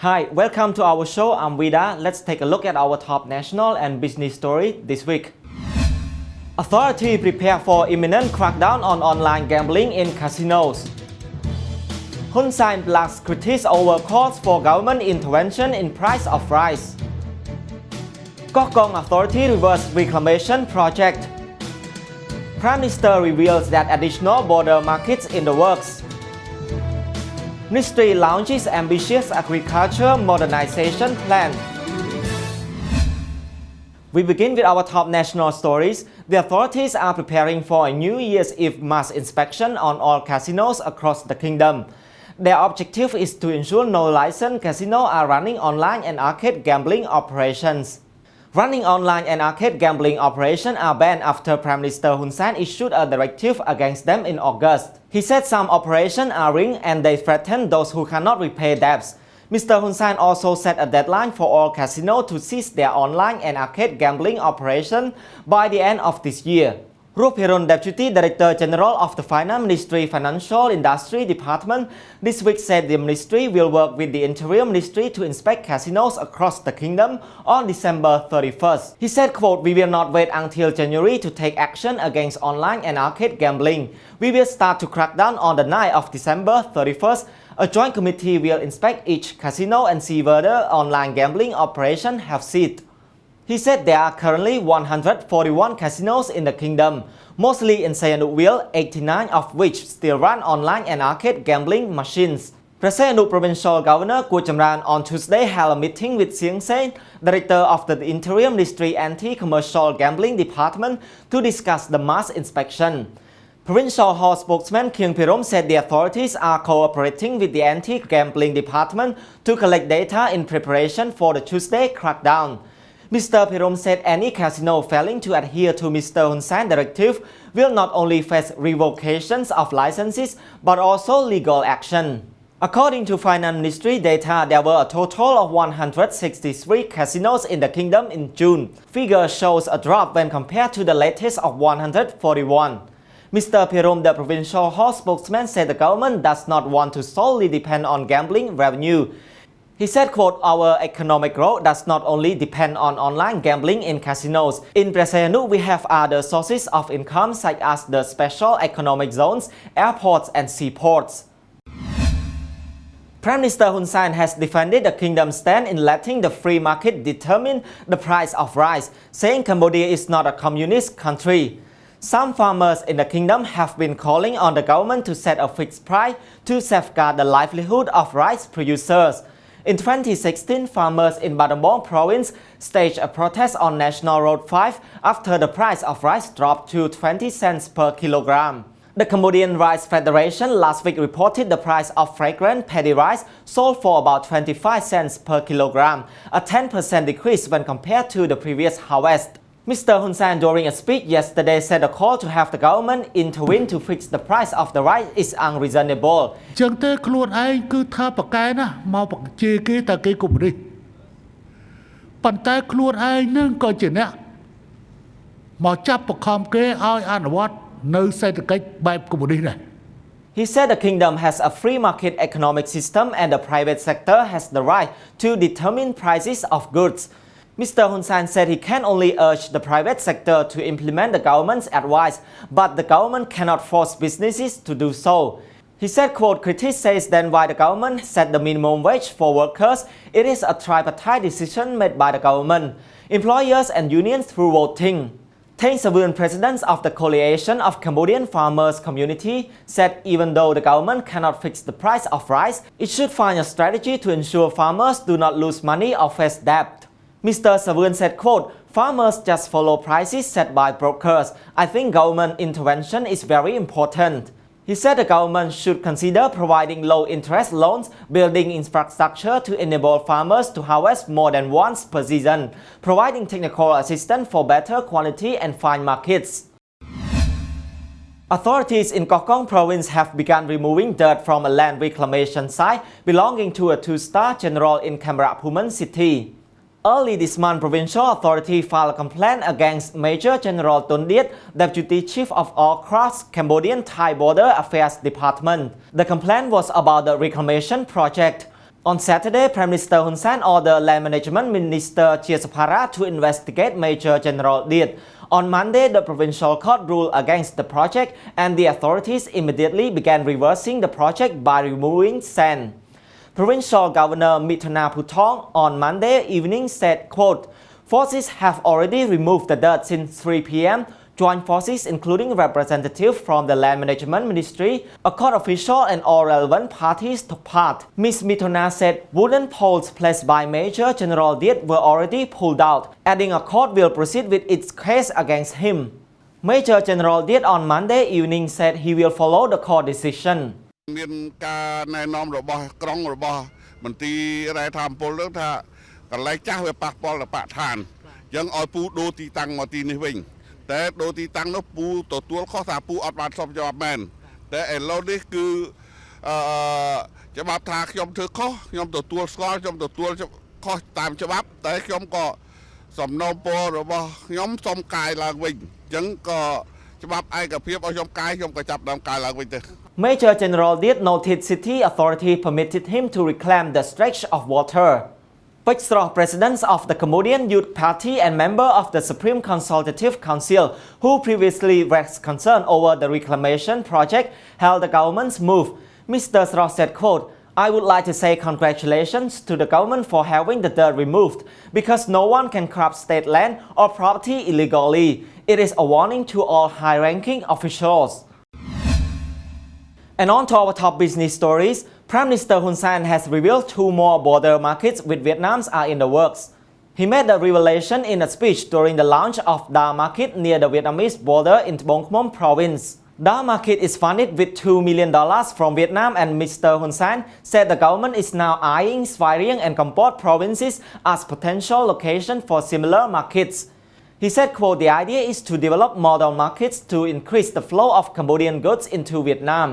Hi, welcome to our show. I'm Vida. Let's take a look at our top national and business story this week. Authority prepare for imminent crackdown on online gambling in casinos. Hun Sen blocks critics over calls for government intervention in price of rice. Kok Kong authority reverse reclamation project. Prime Minister reveals that additional border markets in the works. Ministry launches ambitious agriculture modernization plan. We begin with our top national stories. The authorities are preparing for a New Year's Eve mass inspection on all casinos across the kingdom. Their objective is to ensure no licensed casinos are running online and arcade gambling operations. Running online and arcade gambling operations are banned after Prime Minister Hun Sen issued a directive against them in August. He said some operations are rigged and they threaten those who cannot repay debts. Mr. Hun Sen also set a deadline for all casinos to cease their online and arcade gambling operations by the end of this year. Rupiron, Deputy Director General of the Finance Ministry Financial Industry Department, this week said the ministry will work with the Interior Ministry to inspect casinos across the kingdom on December 31st. He said, quote, "We will not wait until January to take action against online and arcade gambling. We will start to crack down on the night of December 31st. A joint committee will inspect each casino and see whether online gambling operations have ceased." He said there are currently 141 casinos in the kingdom, mostly in Sihanoukville, 89 of which still run online and arcade gambling machines. Sihanouk Provincial Governor Kua Chamran on Tuesday held a meeting with Sieng Sen, Director of the Interior Ministry Anti-Commercial Gambling Department, to discuss the mass inspection. Provincial Hall spokesman Khieng Pirom said the authorities are cooperating with the Anti-Gambling Department to collect data in preparation for the Tuesday crackdown. Mr. Pirom said any casino failing to adhere to Mr. Hun Sen's directive will not only face revocations of licenses but also legal action. According to Finance Ministry data, there were a total of 163 casinos in the kingdom in June. Figure shows a drop when compared to the latest of 141. Mr. Pirom, the provincial hall spokesman, said the government does not want to solely depend on gambling revenue. He said, quote, "Our economic growth does not only depend on online gambling in casinos. In Sihanouk, we have other sources of income such as the special economic zones, airports and seaports." Prime Minister Hun Sen has defended the kingdom's stand in letting the free market determine the price of rice, saying Cambodia is not a communist country. Some farmers in the kingdom have been calling on the government to set a fixed price to safeguard the livelihood of rice producers. In 2016, farmers in Battambang province staged a protest on National Road 5 after the price of rice dropped to 20 cents per kilogram. The Cambodian Rice Federation last week reported the price of fragrant paddy rice sold for about 25 cents per kilogram, a 10% decrease when compared to the previous harvest. Mr. Hun Sen during a speech yesterday said a call to have the government intervene to fix the price of the rice is unreasonable. ចឹងទេខ្លួនឯងគឺថាប្រកែណាមកបកជេរគេតែគេកុំនេះប៉ុន្តែខ្លួនឯងនឹងក៏ជាអ្នកមកចាប់បង្ខំគេឲ្យអនុវត្តនៅសេដ្ឋកិច្ចបែបកុម្មុយនីសដែរ He said the kingdom has a free market economic system and the private sector has the right to determine prices of goods. Mr. Hun Sen said he can only urge the private sector to implement the government's advice, but the government cannot force businesses to do so. He said, quote, "Critics says then why the government set the minimum wage for workers. It is a tripartite decision made by the government, employers and unions through voting." Thein Savon, president of the Coalition of Cambodian Farmers Community, said even though the government cannot fix the price of rice, it should find a strategy to ensure farmers do not lose money or face debt. Mr. Savon said, quote, "Farmers just follow prices set by brokers. I think government intervention is very important." He said the government should consider providing low-interest loans, building infrastructure to enable farmers to harvest more than once per season, providing technical assistance for better quality and fine markets. Authorities in Kok Kong province have begun removing dirt from a land reclamation site belonging to a two-star general in Khmer city. Early this month, provincial authority filed a complaint against Major General Ton Diet, Deputy Chief of all across Cambodian Thai Border Affairs Department. The complaint was about the Reclamation project. On Saturday, Prime Minister Hun Sen ordered Land Management Minister Chiasapara to investigate Major General Diet. On Monday, the provincial court ruled against the project and the authorities immediately began reversing the project by removing sand. Provincial Governor Mithana Putong on Monday evening said, quote, "Forces have already removed the dirt since 3 p.m. Joint forces, including representatives from the Land Management Ministry, a court official, and all relevant parties took part." Ms. Mithana said wooden poles placed by Major General Diet were already pulled out, adding a court will proceed with its case against him. Major General Diet on Monday evening said he will follow the court decision. មានការណែនាំរបស់ក្រុងរបស់មន្ទីររ៉ែធម្មពលនឹងថាកន្លែងចាស់វាប៉ះពាល់ដល់បរិស្ថានអញ្ចឹងឲ្យពូដូរទីតាំងមកទីនេះវិញតែដូរទីតាំងនោះពូទទួលខុសថាពូអត់បានស្របច្បាប់មែនតែឥឡូវនេះគឺច្បាប់ថាខ្ញុំធ្វើខុសខ្ញុំទទួលស្គាល់ខ្ញុំទទួលខុសតាមច្បាប់តែខ្ញុំក៏សំណូមពររបស់ខ្ញុំសុំកាយឡើងវិញអញ្ចឹងក៏ច្បាប់ឯកភាពឲ្យខ្ញុំកាយខ្ញុំក៏ចាប់ដើមកាយឡើងវិញទៅ Major General Diet noted city authority permitted him to reclaim the stretch of water. Pechsroh, president of the Cambodian Youth Party and member of the Supreme Consultative Council, who previously raised concern over the reclamation project, hailed the government's move. Mr. Sroh said, quote, "I would like to say congratulations to the government for having the dirt removed, because no one can grab state land or property illegally. It is a warning to all high-ranking officials." And on to our top business stories, Prime Minister Hun Sen has revealed 2 more border markets with Vietnam are in the works. He made the revelation in a speech during the launch of Da Market near the Vietnamese border in Bông Khmer province. Da Market is funded with $2 million from Vietnam, and Mr. Hun Sen said the government is now eyeing Svay Rieng and Kampot provinces as potential locations for similar markets. He said, quote, "The idea is to develop model markets to increase the flow of Cambodian goods into Vietnam."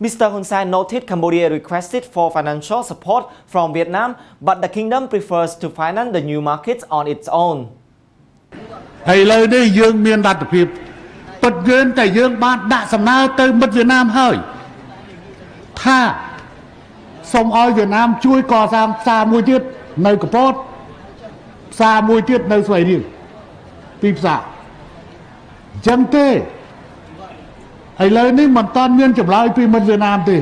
Mr. Hun Sen noted Cambodia requested for financial support from Vietnam, but the kingdom prefers to finance the new markets on its own. ហើយឥឡូវនេះយើងមានលទ្ធភាពពិតយើងតែយើងបានដាក់សំណើទៅមិត្តវៀតណាមហើយថាសូមឲ្យវៀតណាមជួយកសាងផ្សារមួយទៀតនៅកំពតផ្សារមួយទៀតនៅស្វាយរៀងពីផ្សារអញ្ចឹងទេឥឡូវនេះមិនតាន់មានចម្លើយពីមិត្តវៀតណាមទេ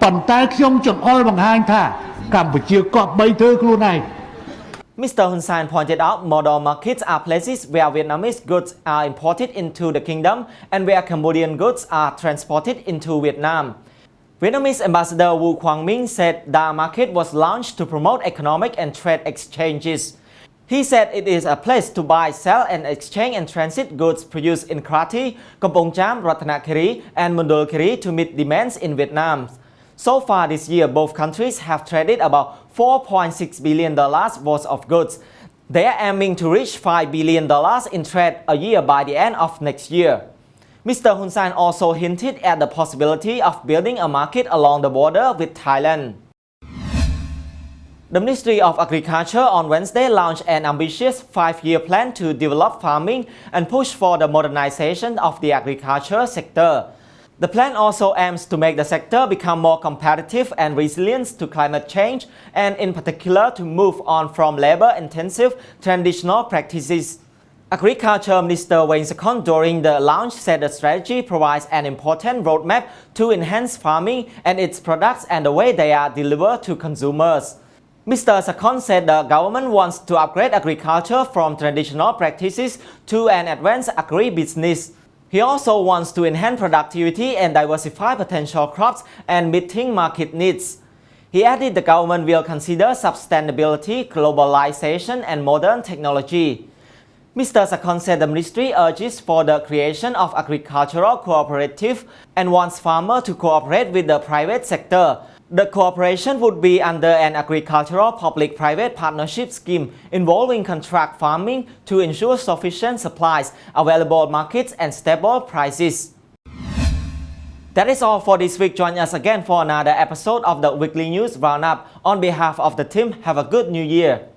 ប៉ុន្តែខ្ញុំចង្អុលបង្ហាញថាកម្ពុជាគប្បីធ្វើខ្លួនឯង Mr. Hun Sen pointed out model markets are places where Vietnamese goods are imported into the kingdom and where Cambodian goods are transported into Vietnam. Vietnamese Ambassador Wu Quang Minh said Da Market was launched to promote economic and trade exchanges. He said it is a place to buy, sell, and exchange and transit goods produced in Krathi, Kampong Cham, Rattanakhiri, and Mundulkiri to meet demands in Vietnam. So far this year, both countries have traded about $4.6 billion worth of goods. They are aiming to reach $5 billion in trade a year by the end of next year. Mr. Hun Sen also hinted at the possibility of building a market along the border with Thailand. The Ministry of Agriculture on Wednesday launched an ambitious 5-year plan to develop farming and push for the modernization of the agriculture sector. The plan also aims to make the sector become more competitive and resilient to climate change, and in particular to move on from labor-intensive traditional practices. Agriculture Minister Wayne Sakon during the launch said the strategy provides an important roadmap to enhance farming and its products and the way they are delivered to consumers. Mr. Sakon said the government wants to upgrade agriculture from traditional practices to an advanced agribusiness. He also wants to enhance productivity and diversify potential crops and meeting market needs. He added the government will consider sustainability, globalization, and modern technology. Mr. Sakon said the ministry urges for the creation of agricultural cooperative and wants farmers to cooperate with the private sector. The cooperation would be under an agricultural public-private partnership scheme involving contract farming to ensure sufficient supplies, available markets, and stable prices. That is all for this week. Join us again for another episode of the Weekly News Roundup. On behalf of the team, have a good new year.